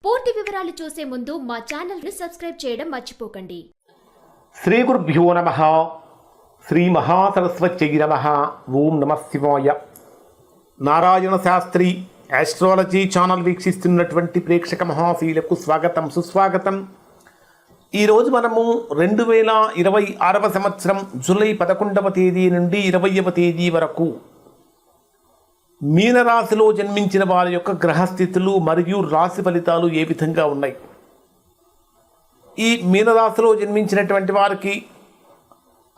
పూర్తి వివరాలు చూసే ముందు మా ఛానల్ ని సబ్స్క్రైబ్ చేయడం మర్చిపోకండి. శ్రీ గురుభ్యో నమః. శ్రీ మహాసరస్వత్యై నమః. ఓం నమః శివాయ. నారాయణ శాస్త్రి ఆస్ట్రాలజీ ఛానల్ వీక్షిస్తున్నటువంటి ప్రేక్షక మహాశీలకు స్వాగతం, సుస్వాగతం. ఈరోజు మనము 2026 సంవత్సరం జూలై 11వ తేదీ నుండి 20వ తేదీ వరకు మీనరాశిలో జన్మించిన వారి యొక్క గ్రహస్థితులు మరియు రాశి ఫలితాలు ఏ విధంగా ఉన్నాయి. ఈ మీనరాశిలో జన్మించినటువంటి వారికి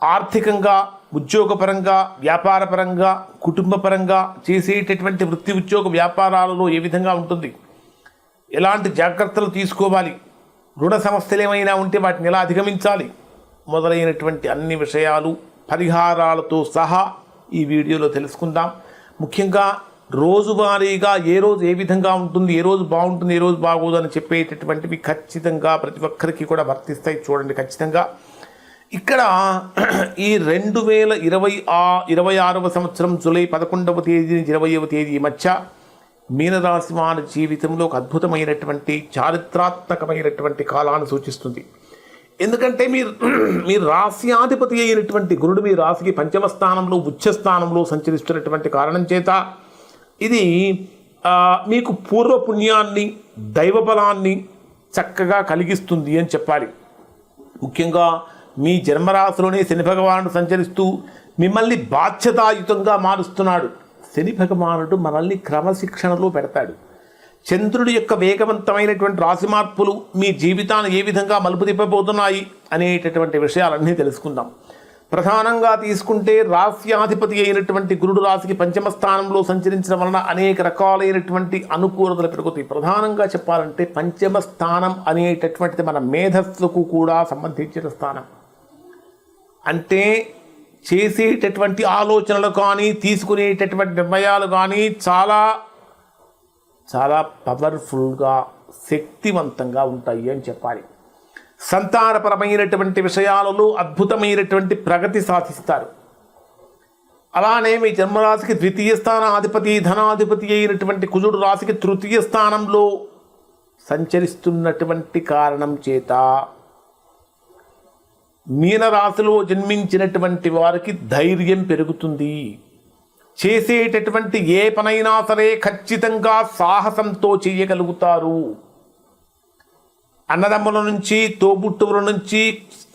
ఆర్థికంగా, ఉద్యోగపరంగా, వ్యాపారపరంగా, కుటుంబపరంగా చేసేటటువంటి వృత్తి ఉద్యోగ వ్యాపారాలలో ఏ విధంగా ఉంటుంది, ఎలాంటి జాగ్రత్తలు తీసుకోవాలి, రుణ సమస్యలు ఏమైనా ఉంటే వాటిని ఎలా అధిగమించాలి మొదలైనటువంటి అన్ని విషయాలు పరిహారాలతో సహా ఈ వీడియోలో తెలుసుకుందాం. ముఖ్యంగా రోజువారీగా ఏ రోజు ఏ విధంగా ఉంటుంది, ఏ రోజు బాగుంటుంది, ఏ రోజు బాగోదు అని చెప్పేటటువంటివి ఖచ్చితంగా ప్రతి ఒక్కరికి కూడా వర్తిస్తాయి. చూడండి, ఖచ్చితంగా ఇక్కడ ఈ 2026 సంవత్సరం జూలై 11వ తేదీ నుంచి 20వ తేదీ మధ్య మీనరాశి వారి జీవితంలో ఒక అద్భుతమైనటువంటి చారిత్రాత్మకమైనటువంటి కాలాన్ని సూచిస్తుంది. ఎందుకంటే మీ రాశ్యాధిపతి అయినటువంటి గురుడు మీ రాశికి పంచమ స్థానంలో, ఉచ్చ స్థానంలో సంచరిస్తున్నటువంటి కారణం చేత ఇది మీకు పూర్వపుణ్యాన్ని, దైవబలాన్ని చక్కగా కలిగిస్తుంది అని చెప్పాలి. ముఖ్యంగా మీ జన్మరాశిలోనే శని భగవానుడు సంచరిస్తూ మిమ్మల్ని బాధ్యతాయుతంగా మారుస్తున్నాడు. శని భగవానుడు మనల్ని క్రమశిక్షణలో పెడతాడు. చంద్రుడి యొక్క వేగవంతమైనటువంటి రాశి మార్పులు మీ జీవితాన్ని ఏ విధంగా మలుపు తిప్పబోతున్నాయి అనేటటువంటి విషయాలన్నీ తెలుసుకుందాం. ప్రధానంగా తీసుకుంటే రాశ్యాధిపతి అయినటువంటి గురుడు రాశికి పంచమ స్థానంలో సంచరించడం వలన అనేక రకాలైనటువంటి అనుకూలతలు పెరుగుతాయి. ప్రధానంగా చెప్పాలంటే పంచమ స్థానం అనేటటువంటిది మన మేధస్సుకు కూడా సంబంధించిన స్థానం. అంటే చేసేటటువంటి ఆలోచనలు కానీ, తీసుకునేటటువంటి నిర్ణయాలు కానీ చాలా చాలా పవర్ఫుల్గా, శక్తివంతంగా ఉంటాయి అని చెప్పాలి. సంతానపరమైనటువంటి విషయాలలో అద్భుతమైనటువంటి ప్రగతి సాధిస్తారు. అలానే మీ జన్మరాశికి ద్వితీయ స్థానాధిపతి, ధనాధిపతి అయినటువంటి కుజుడు రాశికి తృతీయ స్థానంలో సంచరిస్తున్నటువంటి కారణం చేత మీనరాశిలో జన్మించినటువంటి వారికి ధైర్యం పెరుగుతుంది. చేసేటటువంటి ఏ పనైనా సరే ఖచ్చితంగా సాహసంతో చేయగలుగుతారు. అన్నదమ్ముల నుంచి, తోబుట్టువుల నుంచి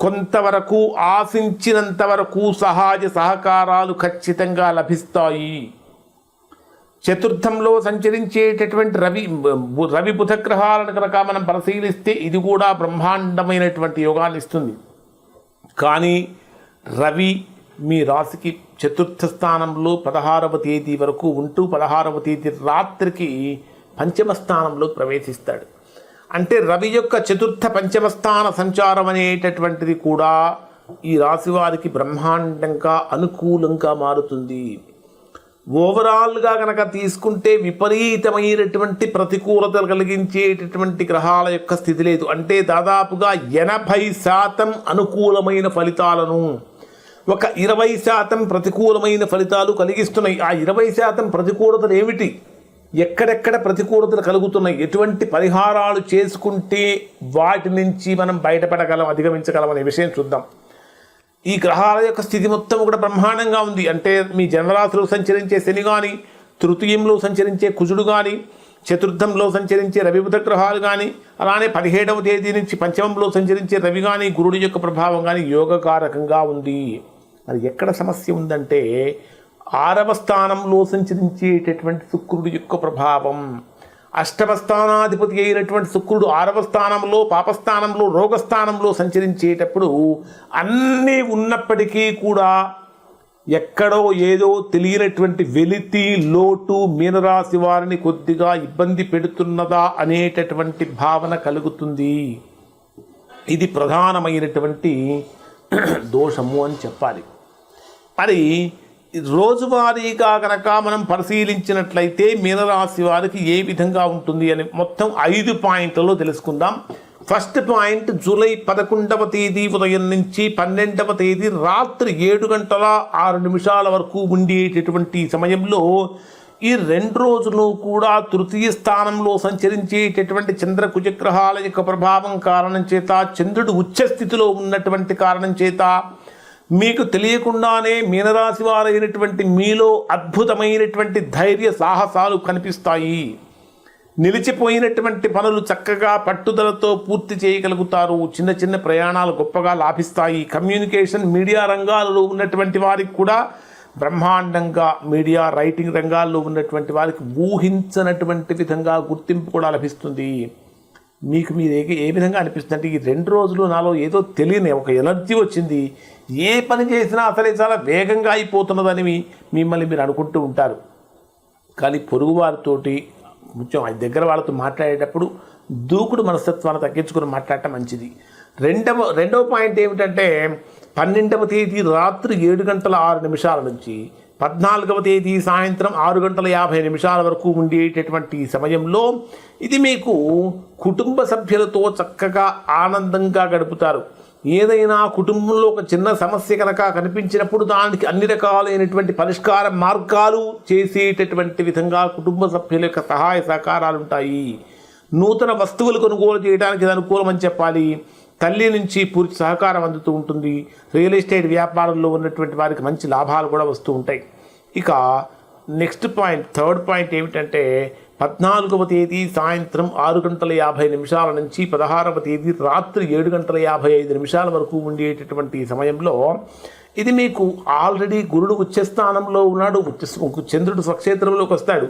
కొంతవరకు ఆశించినంత వరకు సహాయ సహకారాలు ఖచ్చితంగా లభిస్తాయి. చతుర్థంలో సంచరించేటటువంటి రవి బుధ గ్రహాలను కనుక మనం పరిశీలిస్తే ఇది కూడా బ్రహ్మాండమైనటువంటి యోగాన్ని ఇస్తుంది. కానీ రవి మీ రాశికి చతుర్థ స్థానంలో 16వ తేదీ వరకు ఉంటూ 16వ తేదీ రాత్రికి పంచమ స్థానంలో ప్రవేశిస్తాడు. అంటే రవి యొక్క చతుర్థ పంచమ స్థాన సంచారం అనేటటువంటిది కూడా ఈ రాశి వారికి బ్రహ్మాండంగా అనుకూలంగా మారుతుంది. ఓవరాల్గా కనుక తీసుకుంటే విపరీతమైనటువంటి ప్రతికూలతలు కలిగించేటటువంటి గ్రహాల యొక్క స్థితి లేదు. అంటే దాదాపుగా 80% అనుకూలమైన ఫలితాలను, ఒక 20% ప్రతికూలమైన ఫలితాలు కలిగిస్తున్నాయి. ఆ 20% ప్రతికూలతలు ఏమిటి, ఎక్కడెక్కడ ప్రతికూలతలు కలుగుతున్నాయి, ఎటువంటి పరిహారాలు చేసుకుంటే వాటి నుంచి మనం బయటపడగలం, అధిగమించగలం అనే విషయం చూద్దాం. ఈ గ్రహాల యొక్క స్థితి మొత్తం కూడా బ్రహ్మాండంగా ఉంది. అంటే మీ జన్మరాశిలో సంచరించే శని కానీ, తృతీయంలో సంచరించే కుజుడు కానీ, చతుర్థంలో సంచరించే రవి బుధ గ్రహాలు కానీ, అలానే 17వ తేదీ నుంచి పంచమంలో సంచరించే రవి కానీ, గురుడి యొక్క ప్రభావం కానీ యోగకారకంగా ఉంది. మరి ఎక్కడ సమస్య ఉందంటే 6వ స్థానంలో సంచరించేటటువంటి శుక్రుడి యొక్క ప్రభావం. అష్టమ స్థానాధిపతి అయినటువంటి శుక్రుడు 6వ స్థానంలో, పాపస్థానంలో, రోగస్థానంలో సంచరించేటప్పుడు అన్నీ ఉన్నప్పటికీ కూడా ఎక్కడో ఏదో తెలియనటువంటి వెలితి, లోటు మీనరాశి వారిని కొద్దిగా ఇబ్బంది పెడుతున్నదా అనేటటువంటి భావన కలుగుతుంది. ఇది ప్రధానమైనటువంటి దోషము అని చెప్పాలి. మరి రోజువారీగా కనుక మనం పరిశీలించినట్లయితే మీనరాశి వారికి ఏ విధంగా ఉంటుంది అని మొత్తం 5 పాయింట్లలో తెలుసుకుందాం. ఫస్ట్ పాయింట్, జూలై 11వ తేదీ ఉదయం నుంచి 12వ తేదీ రాత్రి 7 గంటల 6 నిమిషాల వరకు ఉండేటటువంటి సమయంలో ఈ 2 రోజులు కూడా తృతీయ స్థానంలో సంచరించేటటువంటి చంద్ర కుజగ్రహాల యొక్క ప్రభావం కారణం చేత, చంద్రుడు ఉచ్చ స్థితిలో ఉన్నటువంటి కారణం చేత మీకు తెలియకుండానే మీనరాశి వారైనటువంటి మీలో అద్భుతమైనటువంటి ధైర్య సాహసాలు కనిపిస్తాయి. నిలిచిపోయినటువంటి పనులు చక్కగా పట్టుదలతో పూర్తి చేయగలుగుతారు. చిన్న చిన్న ప్రయాణాలు గొప్పగా లాభిస్తాయి. కమ్యూనికేషన్, మీడియా రంగాలలో ఉన్నటువంటి వారికి కూడా బ్రహ్మాండంగా, మీడియా రైటింగ్ రంగాల్లో ఉన్నటువంటి వారికి ఊహించనటువంటి విధంగా గుర్తింపు కూడా లభిస్తుంది. మీకు మీరు ఏ విధంగా అనిపిస్తుంది అంటే, ఈ 2 రోజులు నాలో ఏదో తెలియని ఒక ఎనర్జీ వచ్చింది, ఏ పని చేసినా అసలే చాలా వేగంగా అయిపోతున్నదని మిమ్మల్ని మీరు అనుకుంటూ ఉంటారు. కానీ పొరుగువారితోటి కొంచెం దగ్గర వాళ్ళతో మాట్లాడేటప్పుడు దూకుడు మనస్తత్వాన్ని తగ్గించుకుని మాట్లాడటం మంచిది. రెండవ పాయింట్ ఏమిటంటే, 12వ తేదీ రాత్రి 7:06 నుంచి 14వ తేదీ సాయంత్రం 6:50 వరకు ఉండేటటువంటి సమయంలో ఇది మీకు కుటుంబ సభ్యులతో చక్కగా ఆనందంగా గడుపుతారు. ఏదైనా కుటుంబంలో ఒక చిన్న సమస్య కనుక కనిపించినప్పుడు దానికి అన్ని రకాలైనటువంటి పరిష్కార మార్గాలు చేసేటటువంటి విధంగా కుటుంబ సభ్యుల యొక్క సహాయ సహకారాలు ఉంటాయి. నూతన వస్తువులు కొనుగోలు చేయడానికి ఇది అనుకూలమని చెప్పాలి. తల్లి నుంచి పూర్తి సహకారం అందుతూ ఉంటుంది. రియల్ ఎస్టేట్ వ్యాపారంలో ఉన్నటువంటి వారికి మంచి లాభాలు కూడా వస్తూ ఉంటాయి. ఇక నెక్స్ట్ పాయింట్, థర్డ్ పాయింట్ ఏమిటంటే, 14వ తేదీ సాయంత్రం 6:50 నుంచి 16వ తేదీ రాత్రి 7:55 వరకు ఉండేటటువంటి సమయంలో ఇది మీకు ఆల్రెడీ గురుడు ఉచ్చస్థానంలో ఉన్నాడు. చంద్రుడు స్వక్షేత్రంలోకి వస్తాడు.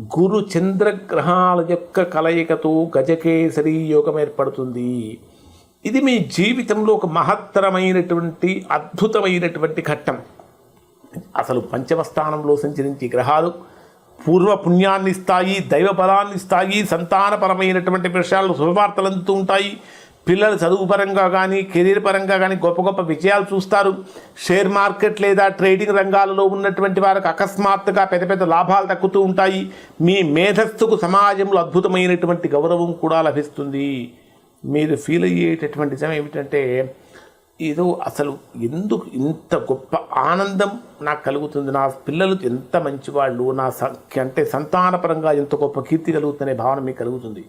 గురు చంద్ర గ్రహాల యొక్క కలయికతో గజకేసరి యోగం ఏర్పడుతుంది. ఇది మీ జీవితంలో ఒక మహత్తరమైనటువంటి అద్భుతమైనటువంటి ఘట్టం. అసలు 5వ స్థానంలో సంచరించే గ్రహాలు పూర్వ పుణ్యాన్ని ఇస్తాయి, దైవ బలాన్ని ఇస్తాయి, సంతానపరమైనటువంటి విషయాలు శుభవార్తలు అందుతూ ఉంటాయి. పిల్లలు చదువు పరంగా కానీ కెరీర్ పరంగా కానీ గొప్ప గొప్ప విజయాలు చూస్తారు. షేర్ మార్కెట్ లేదా ట్రేడింగ్ రంగాలలో ఉన్నటువంటి వారికి అకస్మాత్తుగా పెద్ద పెద్ద లాభాలు దక్కుతూ ఉంటాయి. మీ మేధస్సుకు సమాజంలో అద్భుతమైనటువంటి గౌరవం కూడా లభిస్తుంది. మీరు ఫీల్ అయ్యేటటువంటి నిజం ఏమిటంటే, ఏదో అసలు ఎందుకు ఇంత గొప్ప ఆనందం నాకు కలుగుతుంది, నా పిల్లలు ఎంత మంచివాళ్ళు, నా అంటే సంతానపరంగా ఎంత గొప్ప కీర్తి కలుగుతుందనే భావన మీకు కలుగుతుంది.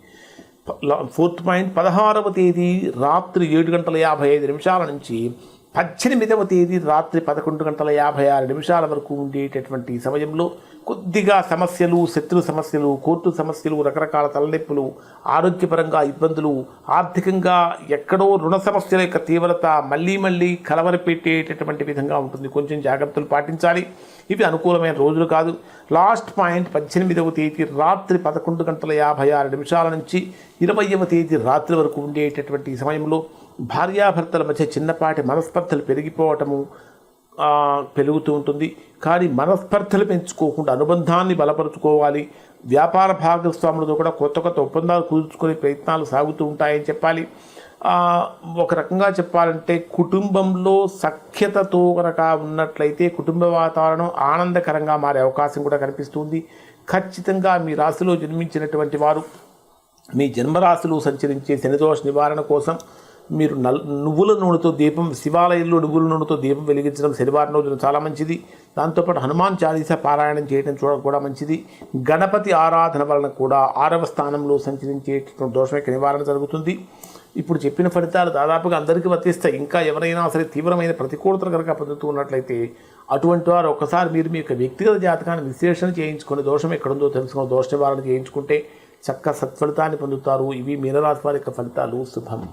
4th పాయింట్, 16వ తేదీ రాత్రి 7:55 నుంచి 18వ తేదీ రాత్రి 11:56 వరకు ఉండేటటువంటి సమయంలో కొద్దిగా సమస్యలు, శత్రు సమస్యలు, కోర్టు సమస్యలు, రకరకాల తలనొప్పులు, ఆరోగ్యపరంగా ఇబ్బందులు, ఆర్థికంగా ఎక్కడో రుణ సమస్యల యొక్క తీవ్రత మళ్ళీ కలవరపెట్టేటటువంటి విధంగా ఉంటుంది. కొంచెం జాగ్రత్తలు పాటించాలి. ఇవి అనుకూలమైన రోజులు కాదు. లాస్ట్ పాయింట్, 18వ తేదీ రాత్రి 11:56 నుంచి 20వ తేదీ రాత్రి వరకు ఉండేటటువంటి సమయంలో భార్యాభర్తల మధ్య చిన్నపాటి మనస్పర్ధలు పెరిగిపోవటము పెరుగుతూ ఉంటుంది. కానీ మనస్పర్ధలు పెంచుకోకుండా అనుబంధాన్ని బలపరుచుకోవాలి. వ్యాపార భాగస్వాములతో కూడా కొత్త ఒప్పందాలు కుదుర్చుకునే ప్రయత్నాలు సాగుతూ ఉంటాయని చెప్పాలి. ఒక రకంగా చెప్పాలంటే, కుటుంబంలో సఖ్యతతో కనుక ఉన్నట్లయితే కుటుంబ వాతావరణం ఆనందకరంగా మారే అవకాశం కూడా కనిపిస్తుంది. ఖచ్చితంగా మీ రాశిలో జన్మించినటువంటి వారు మీ జన్మరాశిలో సంచరించే శనిదోష నివారణ కోసం మీరు నువ్వుల నూనెతో దీపం, శివాలయంలో నువ్వుల నూనెతో దీపం వెలిగించడం శనివారం రోజున చాలా మంచిది. దాంతోపాటు హనుమాన్ చాలీసా పారాయణం చేయడం కూడా మంచిది. గణపతి ఆరాధన వలన కూడా 6వ స్థానంలో సంచరించే దోషం యొక్క నివారణ జరుగుతుంది. ఇప్పుడు చెప్పిన ఫలితాలు దాదాపుగా అందరికీ వర్తిస్తాయి. ఇంకా ఎవరైనా సరే తీవ్రమైన ప్రతికూలతలు కనుక పొందుతూ ఉన్నట్లయితే అటువంటి వారు ఒక్కసారి మీరు మీ యొక్క వ్యక్తిగత జాతకాన్ని విశ్లేషణ చేయించుకొని దోషం ఎక్కడుందో తెలుసుకొని దోష నివారణ చేయించుకుంటే చక్క సత్ఫలితాన్ని పొందుతారు. ఇవి మీనరాశి వారి యొక్క ఫలితాలు. శుభం.